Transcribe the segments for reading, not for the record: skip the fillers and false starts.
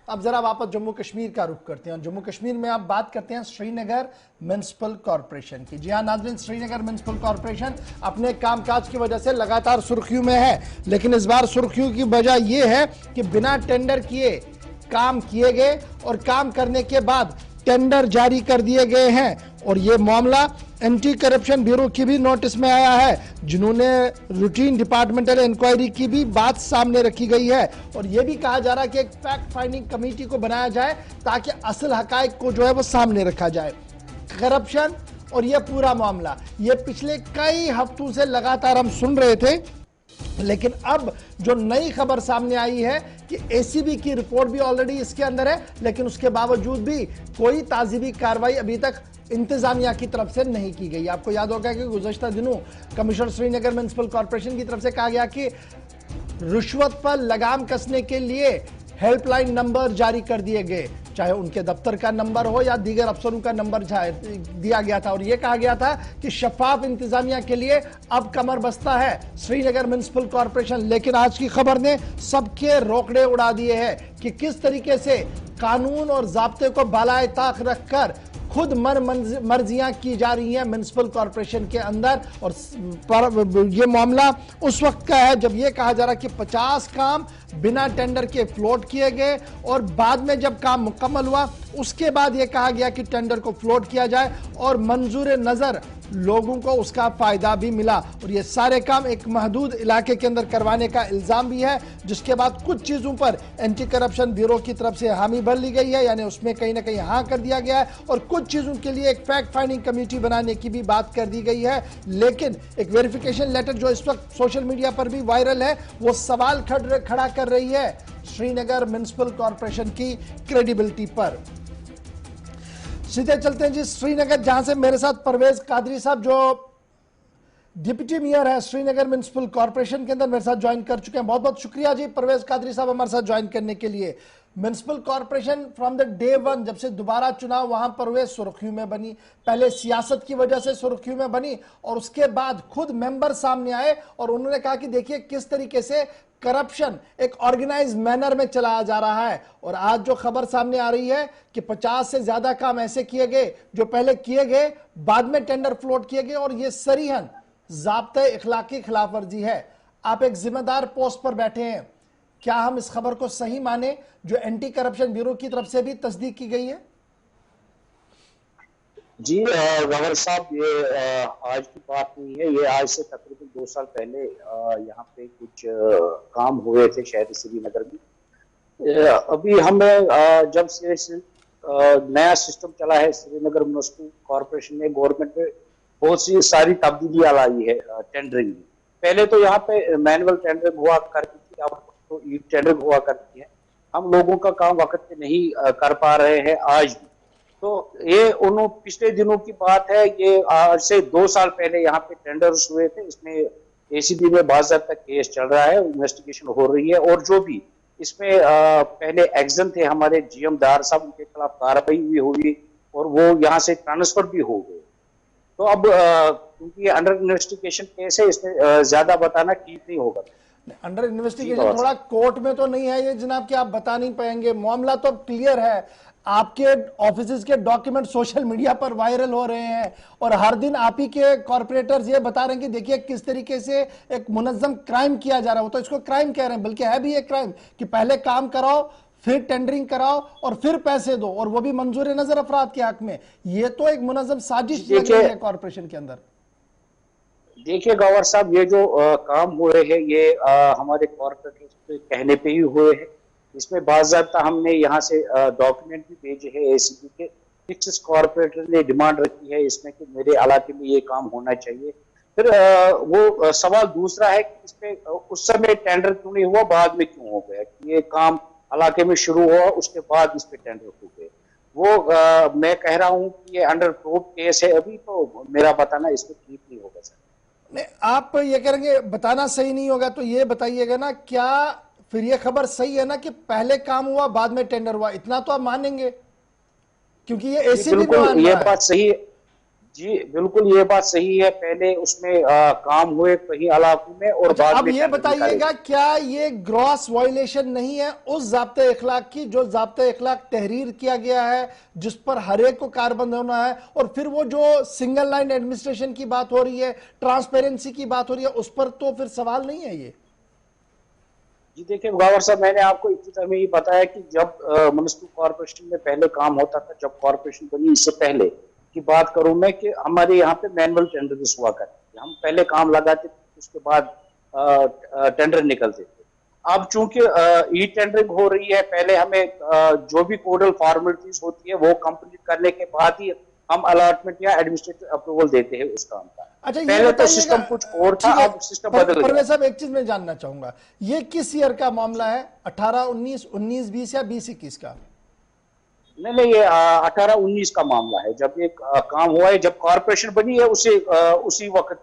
अब जरा वापस जम्मू कश्मीर का रुख करते हैं। जम्मू कश्मीर में आप बात करते हैं श्रीनगर म्युनिसिपल कॉरपोरेशन की। जी हाँ नाज़रीन, श्रीनगर म्युनिसिपल कॉरपोरेशन अपने कामकाज की वजह से लगातार सुर्खियों में है, लेकिन इस बार सुर्खियों की वजह यह है कि बिना टेंडर किए काम किए गए और काम करने के बाद टेंडर जारी कर दिए गए हैं। और यह मामला एंटी करप्शन ब्यूरो की भी नोटिस में आया है, जिन्होंने रूटीन डिपार्टमेंटल इंक्वायरी की भी बात सामने रखी गई है। और यह भी कहा जा रहा है कि एक फैक्ट फाइंडिंग कमेटी को बनाया जाए ताकि असल हकायक को जो है वो सामने रखा जाए। करप्शन और यह पूरा मामला ये पिछले कई हफ्तों से लगातार हम सुन रहे थे, लेकिन अब जो नई खबर सामने आई है कि एसीबी की रिपोर्ट भी ऑलरेडी इसके अंदर है, लेकिन उसके बावजूद भी कोई ताजीबी कार्रवाई अभी तक इंतजामिया की तरफ से नहीं की गई। आपको याद होगा कि गुज़श्ता दिनों कमिश्नर श्रीनगर म्युनिसिपल कॉरपोरेशन की तरफ से कहा गया कि रिश्वत पर लगाम कसने के लिए हेल्पलाइन नंबर जारी कर दिए गए, चाहे उनके दफ्तर का नंबर हो या दीगर अफसरों का नंबर दिया गया था। और यह कहा गया था कि शफाफ इंतजामिया के लिए अब कमर बस्ता है श्रीनगर म्युनिसिपल कॉरपोरेशन। लेकिन आज की खबर ने सबके रोकड़े उड़ा दिए हैं कि किस तरीके से कानून और जाब्ते को बालाए ताक रखकर खुद मर्जियां की जा रही हैं म्युनिसिपल कॉरपोरेशन के अंदर। और ये मामला उस वक्त का है जब यह कहा जा रहा है कि 50 काम बिना टेंडर के फ्लोट किए गए और बाद में जब काम मुकम्मल हुआ उसके बाद यह कहा गया कि टेंडर को फ्लोट किया जाए और मंजूर नजर लोगों को उसका फायदा भी मिला। और ये सारे काम एक महदूद इलाके के अंदर करवाने का इल्जाम भी है, जिसके बाद कुछ चीजों पर एंटी करप्शन ब्यूरो की तरफ से हामी भर ली गई है, यानी उसमें कहीं ना कहीं हाँ कर दिया गया है। और कुछ चीजों के लिए एक फैक्ट फाइंडिंग कमेटी बनाने की भी बात कर दी गई है। लेकिन एक वेरिफिकेशन लेटर जो इस वक्त सोशल मीडिया पर भी वायरल है, वो सवाल खड़ा कर रही है श्रीनगर म्युनिसिपल कॉरपोरेशन की क्रेडिबिलिटी पर। सीधे चलते हैं जी श्रीनगर, जहां से मेरे साथ परवेज कादरी साहब जो डिप्टी मेयर है श्रीनगर म्युनिसिपल कॉरपोरेशन के अंदर, मेरे साथ ज्वाइन कर चुके हैं। बहुत बहुत शुक्रिया जी परवेज कादरी साहब हमारे साथ ज्वाइन करने के लिए। Municipal corporation from the day one, जब से दोबारा चुनाव वहां पर हुए, सुर्खियों में बनी। पहले सियासत की वजह से सुर्खियों में बनी और उसके बाद खुद मेंबर सामने आए और उन्होंने कहा कि देखिए किस तरीके से करप्शन एक ऑर्गेनाइज मैनर में चलाया जा रहा है। और आज जो खबर सामने आ रही है कि 50 से ज्यादा काम ऐसे किए गए जो पहले किए गए, बाद में टेंडर फ्लोट किए गए, और ये सरीहन ज़ाब्ते इखलाकी खिलाफ वर्जी है। आप एक जिम्मेदार पोस्ट पर बैठे हैं, क्या हम इस खबर को सही माने जो एंटी करप्शन ब्यूरो की तरफ से भी तस्दीक की गई है? जी गवर्नर साहब, ये आज की बात नहीं है, ये आज से तकरीबन 2 साल पहले यहाँ पे कुछ काम हुए थे शहर श्रीनगर में। अभी हमें जब से नया सिस्टम चला है श्रीनगर म्युनिसिपल कॉरपोरेशन में, गवर्नमेंट में बहुत सी सारी तब्दीलियां लाई है टेंडरिंग में। पहले तो यहाँ पे मैनुअल टेंडरिंग हुआ करती थी, अब तो ई टेंडरिंग हुआ करती है। हम लोगों का काम वक्त पे नहीं कर पा रहे हैं आज भी। तो ये उन पिछले दिनों की बात है, ये आज से 2 साल पहले यहाँ पे टेंडर्स हुए थे। इसमें एसीबी में बाज़ाब्ता केस चल रहा है, इन्वेस्टिगेशन हो रही है, और जो भी इसमें पहले एक्शन थे हमारे जीएम दार साहब, उनके खिलाफ कार्रवाई भी हुई और वो यहाँ से ट्रांसफर भी हो गए। तो अब क्योंकि ये अंडर इन्वेस्टिगेशन केस है, इसमें ज्यादा बताना ठीक नहीं होगा। अंडर इन्वेस्टिगेशन थोड़ा कोर्ट में तो नहीं है ये जनाब कि आप बता नहीं पाएंगे, मामला तो क्लियर है। आपके ऑफिस के डॉक्यूमेंट सोशल मीडिया पर वायरल हो रहे हैं और हर दिन आप ही के कॉर्पोरेटर्स ये बता रहे हैं कि देखिए किस तरीके से एक मुनज्जम क्राइम किया जा रहा है। वो तो इसको क्राइम कह रहे हैं, बल्कि है भी एक क्राइम कि पहले काम कराओ, फिर टेंडरिंग कराओ और फिर पैसे दो, और वो भी मंजूर नजर अफराद के हक में। ये तो एक मुनज्जम साजिश लग रही है कॉर्पोरेशन के अंदर। देखिए गवर्नर साहब, ये जो काम हो रहे हैं ये हमारे कॉर्पोरेटर्स के कहने पे ही हुए हैं। इसमें बाज़ाब्ता हमने यहाँ से डॉक्यूमेंट भी भेजे हैं एसीबी के। किस कॉर्पोरेटर ने डिमांड रखी है इसमें कि मेरे इलाके में ये काम होना चाहिए। फिर वो सवाल दूसरा है कि इसमें उस समय टेंडर क्यों नहीं हुआ, बाद में क्यों हो गया, कि ये काम इलाके में शुरू हुआ उसके बाद इस पे टेंडर हो गए। वो मैं कह रहा हूँ कि ये अंडर प्रूफ केस है अभी, तो मेरा बताना इसमें ठीक नहीं होगा सर। नहीं, आप ये करेंगे बताना सही नहीं होगा तो ये बताइएगा ना, क्या फिर ये खबर सही है ना कि पहले काम हुआ बाद में टेंडर हुआ? इतना तो आप मानेंगे, क्योंकि ये एसीबी में ये बात सही है। जी बिल्कुल ये बात सही है। पहले उसमें काम हुए कहीं इलाकों में और अच्छा, बाद अब में ये टेंडर निकाले। बताइएगा, क्या ये ग्रॉस वायलेशन नहीं है उस ज़ाब्ते इखलाक की जो ज़ाब्ते इखलाक तहरीर किया गया है, जिस पर हर एक को कारबंद होना है? और फिर वो जो सिंगल लाइन एडमिनिस्ट्रेशन की बात हो रही है, ट्रांसपेरेंसी की बात हो रही है, उस पर तो फिर सवाल नहीं है ये? जी देखिए मुगावर साहब, मैंने आपको इब्तिदा में ही बताया कि जब म्युनिसिपल कॉर्पोरेशन में पहले काम होता था, जब कॉर्पोरेशन बनी इससे पहले की बात करूं मैं, कि हमारे यहाँ पे मैनुअल टेंडर्स हुआ करते थे। हम पहले काम लगाते थे, उसके बाद टेंडर निकलते थे। अब चूंकि ई टेंडरिंग हो रही है, पहले हमें जो भी कोडल फॉर्मेलिटीज होती है वो कंप्लीट करने के बाद ही हम अलॉटमेंट या एडमिनिस्ट्रेटिव अप्रूवल देते हैं उस काम का। अच्छा, ये पहले तो बताइएगा, सिस्टम कुछ और था, ठीक है, अब सिस्टम बदल गया। परवेज साहब, एक चीज मैं जानना चाहूंगा, ये किस ईयर का मामला है? 18, 19, 19, 20 या 20, 21 का? नहीं नहीं, ये 18-19 का मामला है, जब ये काम हुआ है, जब कॉर्पोरेशन बनी है उसी वक्त,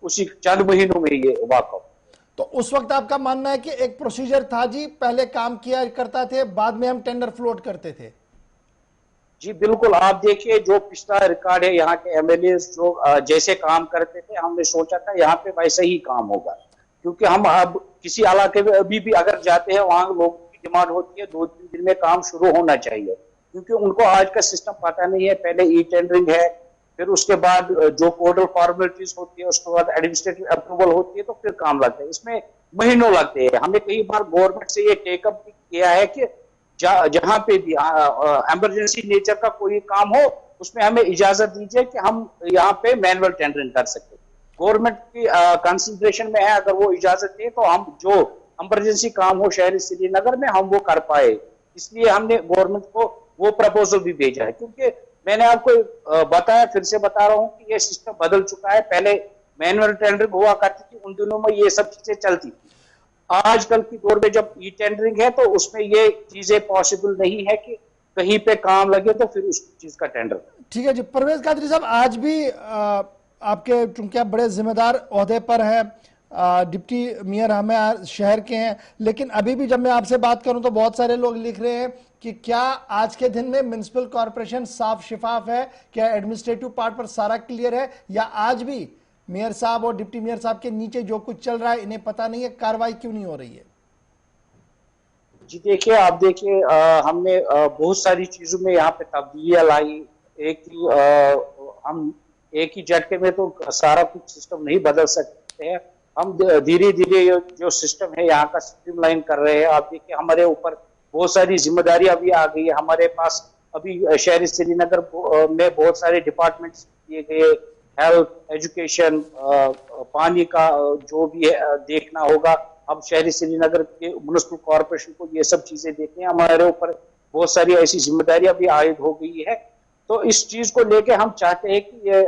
उसी चंद महीनों में ये वाक़ा। तो उस वक्त आपका मानना है कि एक प्रोसीजर था जी, पहले काम किया करता थे, बाद में हम टेंडर फ्लोट करते थे? जी बिल्कुल, आप देखिए जो पिछला रिकॉर्ड है यहाँ के एमएलए जो जैसे काम करते थे, हमने सोचा था यहाँ पे वैसे ही काम होगा। क्योंकि हम अब किसी इलाके में अभी भी अगर जाते हैं, वहां लोगों की डिमांड होती है 2-3 दिन में काम शुरू होना चाहिए, क्योंकि उनको आज का सिस्टम पता नहीं है। पहले ई टेंडरिंग है, फिर उसके बाद जो कोडल फॉर्मेलिटीज होती है, उसके बाद एडमिनिस्ट्रेटिव अप्रूवल होती है, तो फिर काम लगता है। इसमें महीनों लगते हैं। हमने कई बार गवर्नमेंट से ये टेकअप किया है कि जहां पे भी इमरजेंसी नेचर का कोई काम हो, उसमें हमें इजाजत दीजिए कि हम यहाँ पे मैनुअल टेंडरिंग कर सकते। गवर्नमेंट की कंसिडरेशन में है, अगर वो इजाजत दे तो हम जो इमरजेंसी काम हो शहरी श्रीनगर में, हम वो कर पाए। इसलिए हमने गवर्नमेंट को वो प्रपोजल भी भेजा है। क्योंकि मैंने आपको बताया, फिर से बता रहा हूँ कि ये सिस्टम बदल चुका है। पहले मैनुअल टेंडरिंग हुआ करती थी, उन दिनों में ये सब चीजें चलती थी। आजकल की दौर में जब ई टेंडरिंग है, तो उसमें ये चीजें पॉसिबल नहीं है कि कहीं पे काम लगे तो फिर उस चीज का टेंडर। ठीक है जी, परवेज कादरी साहब, आज भी आपके, चूंकि आप बड़े जिम्मेदार ओहदे पर हैं, डिप्टी मेयर हमें शहर के हैं, लेकिन अभी भी जब मैं आपसे बात करूं तो बहुत सारे लोग लिख रहे हैं कि क्या आज के दिन में म्युनिसिपल कॉर्पोरेशन साफ शिफाफ है? क्या एडमिनिस्ट्रेटिव पार्ट पर सारा क्लियर है, या आज भी मेयर साहब और डिप्टी मेयर साहब के नीचे जो कुछ चल रहा है इन्हें पता नहीं है? कार्रवाई क्यों नहीं हो रही है? जी देखिए, आप देखिए, हमने बहुत सारी चीजों में यहाँ पे तब्दीलियां लाई। एक ही हम एक ही झटके में तो सारा कुछ सिस्टम नहीं बदल सकते हैं। हम धीरे धीरे जो सिस्टम है यहाँ का स्ट्रीमलाइन कर रहे हैं। आप देखिए, हमारे ऊपर बहुत सारी जिम्मेदारी अभी आ गई है। हमारे पास अभी शहरी श्रीनगर में बहुत सारे डिपार्टमेंट्स दिए गए, हेल्थ, एजुकेशन, पानी का जो भी है देखना होगा। अब शहरी श्रीनगर के म्युनिसिपल कॉर्पोरेशन को ये सब चीजें देखनी है। हमारे ऊपर बहुत सारी ऐसी जिम्मेदारियां भी आयद हो गई है। तो इस चीज को लेके हम चाहते हैं कि ये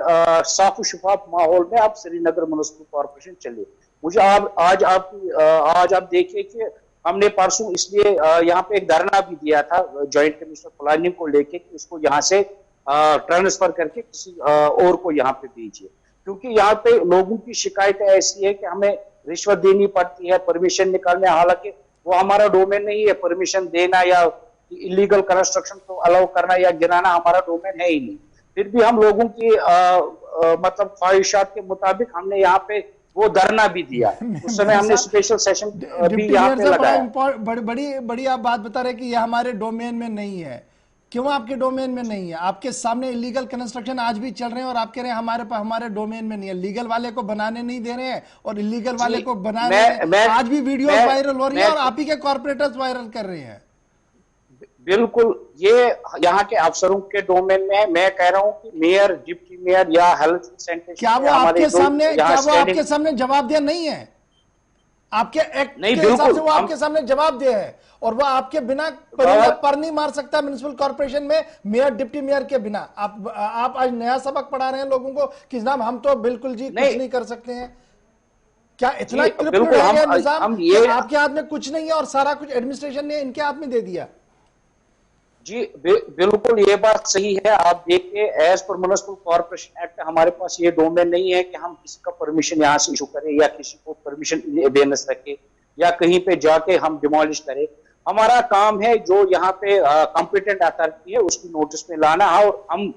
साफ शफाफ माहौल में अब श्रीनगर म्युनिसिपल कॉर्पोरेशन चले। मुझे आज आप देखिए कि हमने परसों इसलिए यहाँ पे एक धरना भी दिया था जॉइंट कमिश्नर प्लानिंग को लेके कि इसको यहाँ से ट्रांसफर करके किसी और को यहाँ पे भेजिए। क्योंकि यहाँ पे लोगों की शिकायतें ऐसी है कि हमें रिश्वत देनी पड़ती है परमिशन निकालने, हालांकि वो हमारा डोमेन नहीं है। परमिशन देना या इलीगल कंस्ट्रक्शन को अलाउ करना या गिराना हमारा डोमेन है ही नहीं। फिर भी हम लोगों की मतलब ख्वाहिशात के मुताबिक हमने यहाँ पे वो धरना भी दिया। उस समय हमने स्पेशल सेशन भी यहाँ पे लगाया। बड़ी आप बात बता रहे कि ये हमारे डोमेन में नहीं है। क्यों आपके डोमेन में नहीं है? आपके सामने इलीगल कंस्ट्रक्शन आज भी चल रहे हैं और आप कह रहे हैं हमारे डोमेन में नहीं है। लीगल वाले को बनाने नहीं दे रहे हैं और इलीगल वाले को बनाने आज भी वीडियो वायरल हो रही है और आप ही के कॉर्पोरेटर्स वायरल कर रहे हैं। बिल्कुल, ये यहाँ के अफसरों के डोमेन में है। मैं कह रहा हूँ कि मेयर, डिप्टी मेयर या हेल्थ सेंटर, क्या वो आपके सामने जवाबदेह नहीं है? आपके एक्ट के हिसाब से वो आपके सामने जवाबदेह है और वो आपके बिना पर नहीं मार सकता म्युनिसिपल कॉर्पोरेशन में, मेयर डिप्टी मेयर के बिना। आप आज नया सबक पढ़ा रहे हैं लोगों को कि जनाब हम तो बिल्कुल जी कुछ नहीं कर सकते हैं। क्या इतना क्रिप्ट है निजाम कि आपके हाथ में कुछ नहीं है और सारा कुछ एडमिनिस्ट्रेशन ने इनके हाथ में दे दिया? जी बिल्कुल, ये बात सही है। आप देखिए, as per municipal corporation act हमारे पास ये डोमेन नहीं है कि हम किसी का परमिशन यहाँ से इशू करें या किसी को परमिशन अवेयरनेस रखे या कहीं पे जाके हम डिमोलिश करें। हमारा काम है जो यहाँ पे कॉम्पिटेंट अथॉरिटी है उसकी नोटिस में लाना, और हम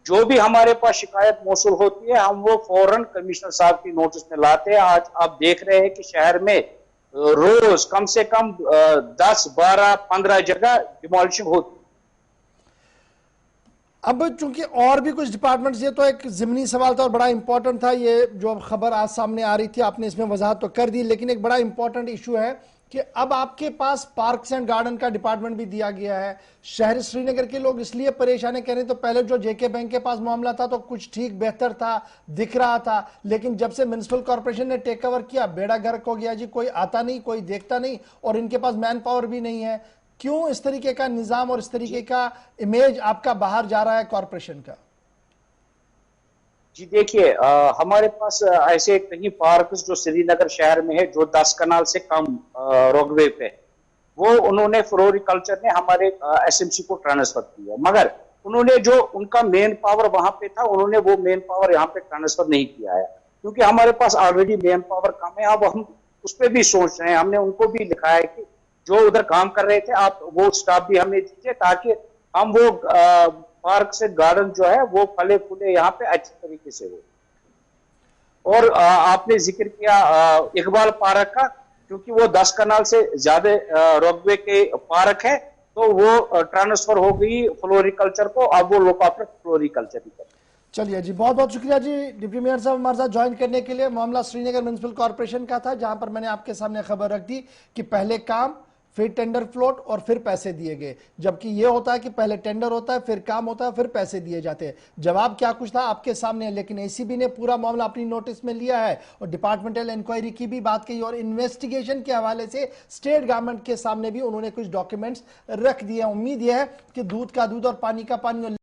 जो भी हमारे पास शिकायत मौसूल होती है हम वो फौरन कमिश्नर साहब की नोटिस में लाते हैं। आज आप देख रहे हैं कि शहर में रोज कम से कम 10, 12, 15 जगह डिमोलिशिंग होती है। अब चूंकि और भी कुछ डिपार्टमेंट्स, ये तो एक ज़िमनी सवाल था और बड़ा इंपॉर्टेंट था, ये जो खबर आज सामने आ रही थी आपने इसमें वजाहत तो कर दी, लेकिन एक बड़ा इंपॉर्टेंट इशू है कि अब आपके पास पार्क्स एंड गार्डन का डिपार्टमेंट भी दिया गया है। शहर श्रीनगर के लोग इसलिए परेशान है, कह रहे तो पहले जो जेके बैंक के पास मामला था तो कुछ ठीक बेहतर था, दिख रहा था, लेकिन जब से म्युनिसिपल कॉर्पोरेशन ने टेक ओवर किया बेड़ा गर्क हो गया जी, कोई आता नहीं, कोई देखता नहीं और इनके पास मैन पावर भी नहीं है। क्यों इस तरीके का निजाम और इस तरीके का इमेज आपका बाहर जा रहा है कॉर्पोरेशन का? जी देखिए, हमारे पास ऐसे कई पार्क जो श्रीनगर शहर में है जो 10 कनाल से कम रोगवे पे, वो उन्होंने फ्लोरिकल्चर ने हमारे एसएमसी को ट्रांसफर किया, मगर उन्होंने जो उनका मेन पावर वहां पे था उन्होंने वो मेन पावर यहाँ पे ट्रांसफर नहीं किया है, क्योंकि हमारे पास ऑलरेडी मेन पावर कम है। अब हम उस पर भी सोच रहे हैं, हमने उनको भी लिखा है कि जो उधर काम कर रहे थे आप वो स्टाफ भी हमें दीजिए ताकि हम वो पार्क से गार्डन जो है वो फले फूले यहाँ पे अच्छी तरीके से हो। और आपने जिक्र किया इकबाल पार्क का, क्योंकि वो 10 कनाल से ज्यादा रोगवे के पार्क है तो वो ट्रांसफर हो गई फ्लोरिकल्चर को, अब वो लोग अपने फ्लोरिकल्चर ही करते। चलिए जी, बहुत बहुत शुक्रिया जी डिप्टी मेयर साहब हमारे साथ ज्वाइन करने के लिए। मामला श्रीनगर म्युनिसिपल कॉर्पोरेशन का था, जहां पर मैंने आपके सामने खबर रख दी कि पहले काम, फिर टेंडर फ्लोट और फिर पैसे दिए गए, जबकि यह होता है कि पहले टेंडर होता है, फिर काम होता है, फिर पैसे दिए जाते हैं। जवाब क्या कुछ था आपके सामने है, लेकिन एसीबी ने पूरा मामला अपनी नोटिस में लिया है और डिपार्टमेंटल इंक्वायरी की भी बात कही और इन्वेस्टिगेशन के हवाले से स्टेट गवर्नमेंट के सामने भी उन्होंने कुछ डॉक्यूमेंट्स रख दिए। उम्मीद यह है कि दूध का दूध और पानी का पानी